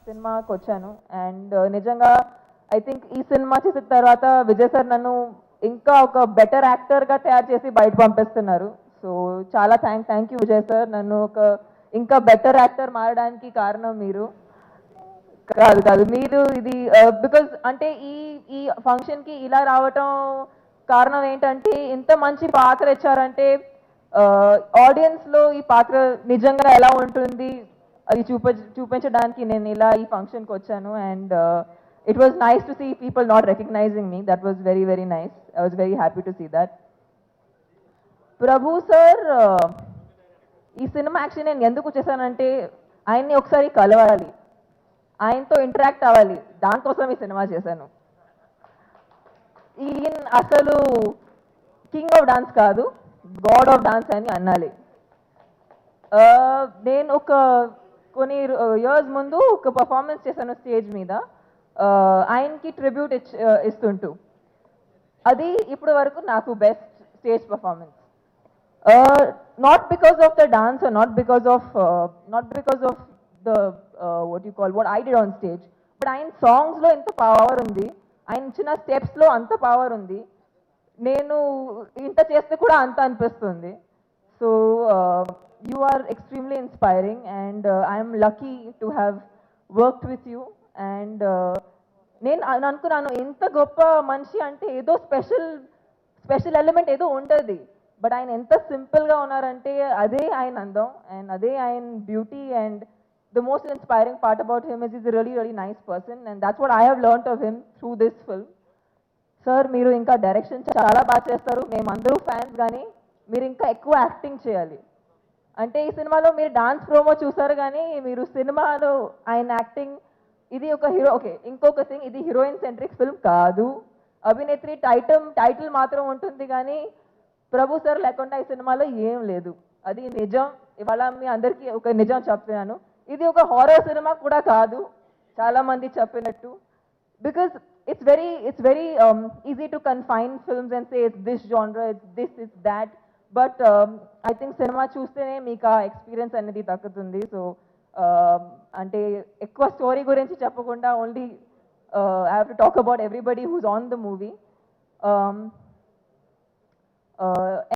సినిమాకి వచ్చాను అండ్ నిజంగా ఐ థింక్ ఈ సినిమా చేసిన తర్వాత విజయ్ సార్ నన్ను ఇంకా ఒక బెటర్ యాక్టర్గా తయారు చేసి బయట పంపిస్తున్నారు. సో చాలా థ్యాంక్ యూ విజయ్ సార్, నన్ను ఒక ఇంకా బెటర్ యాక్టర్ మారడానికి కారణం మీరు. కాదు కాదు మీరు ఇది బికాజ్ అంటే ఈ ఈ ఫంక్షన్కి ఇలా రావటం కారణం ఏంటంటే ఇంత మంచి పాత్ర ఇచ్చారంటే ఆడియన్స్లో ఈ పాత్ర నిజంగా ఎలా ఉంటుంది అది చూపించడానికి నేను ఇలా ఈ ఫంక్షన్కి వచ్చాను. And it was nice to see people not recognizing me. That was very very nice. I was very happy to see that. Prabhu sir ఈ సినిమా యాక్చువల్లీ నేను ఎందుకు చేశానంటే ఆయన్ని ఒకసారి కలవాలి, ఆయనతో ఇంటరాక్ట్ అవ్వాలి, దానికోసం ఈ సినిమా చేశాను. ఈయన అసలు కింగ్ ఆఫ్ డాన్స్ కాదు, గాడ్ ఆఫ్ డాన్స్ అని అనాలి. నేను ఒక కొన్ని ఇయర్స్ ముందు ఒక పర్ఫార్మెన్స్ చేశాను స్టేజ్ మీద, ఆయనకి ట్రిబ్యూట్ ఇస్తుంటూ. అది ఇప్పటి వరకు నాకు best stage performance. Not because of the dance or not because of the what I did on stage, but ఆయన సాంగ్స్ లో ఎంత పవర్ ఉంది, ఆయన చిన్న స్టెప్స్ లో అంత పవర్ ఉంది, నేను ఇంత చేస్తే కూడా అంత అనిపిస్తుంది. So you are extremely inspiring and I'm lucky to have worked with you. And నేను అనుకున్నాను ఎంత గొప్ప మనిషి అంటే ఏదో స్పెషల్ ఎలిమెంట్ ఏదో ఉంటుంది, బట్ ఆయన ఎంత సింపుల్గా ఉన్నారంటే అదే ఆయన అందం అండ్ అదే ఆయన beauty. And the most inspiring part about him is really really nice person and that's what I have learned of him through this film. Sir మీరు ఇంకా డైరెక్షన్ చాలా బాగా చేస్తారు, మేమందరూ ఫ్యాన్స్, కానీ మీరు ఇంకా ఎక్కువ యాక్టింగ్ చేయాలి. అంటే ఈ సినిమాలో మీరు డాన్స్ ప్రోమో చూసారు, కానీ మీరు సినిమాలో ఆయన యాక్టింగ్, ఇది ఒక హీరో. ఓకే, ఇంకొక థింగ్, ఇది హీరోయిన్ సెంట్రిక్ ఫిల్మ్ కాదు, అభినేత్రి టైటిల్ మాత్రం ఉంటుంది, కానీ ప్రభు సార్ లేకుండా ఈ సినిమాలో ఏం లేదు. అది నిజం. ఇవాళ మీ అందరికీ ఒక నిజం చెప్తున్నాను, ఇది ఒక హారర్ సినిమా కూడా కాదు చాలా మంది చెప్పినట్టు. Because it's very easy to confine films and say it's this genre, it's this, it's that, but I think cinema చూస్తేనే మీకు ఆ ఎక్స్పీరియన్స్ అనేది దక్కుతుంది. సో అంటే ఎక్కువ స్టోరీ గురించి చెప్పకుండా only I have to talk about everybody who's on the movie.